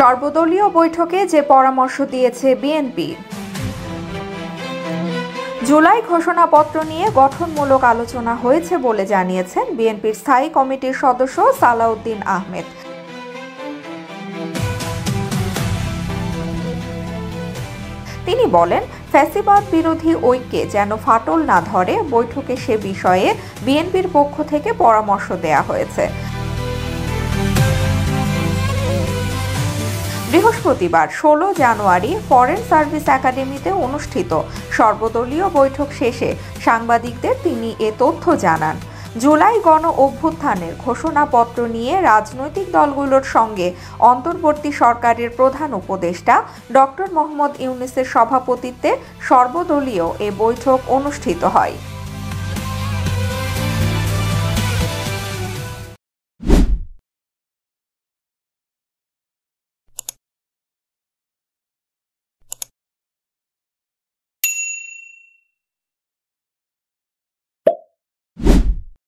সর্বদলীয় বৈঠকে যে পরামর্শ দিয়েছে বিএনপি। জুলাই ঘোষণাপত্র নিয়ে গঠনমূলক আলোচনা হয়েছে বলে জানিয়েছেন বিএনপির স্থায়ী কমিটির সদস্য সালাউদ্দিন আহমেদ। তিনি বলেন, ফ্যাসিবাদ বিরোধী ঐক্যে যেন ফাটল না ধরে বৈঠকে সে বিষয়ে বিএনপির পক্ষ থেকে পরামর্শ দেয়া হয়েছে। বৃহস্পতিবার 16 জানুয়ারি ফরেন সার্ভিস একাডেমিতে অনুষ্ঠিত সর্বদলীয় বৈঠক শেষে সাংবাদিকদের তিনি এ তথ্য জানান। জুলাই গণ অভ্যুত্থানের ঘোষণাপত্র নিয়ে রাজনৈতিক দলগুলোর সঙ্গে অন্তর্বর্তী সরকারের প্রধান উপদেষ্টা ডক্টর মোহাম্মদ ইউনূসের সভাপতিত্বে সর্বদলীয় এ বৈঠক অনুষ্ঠিত হয়।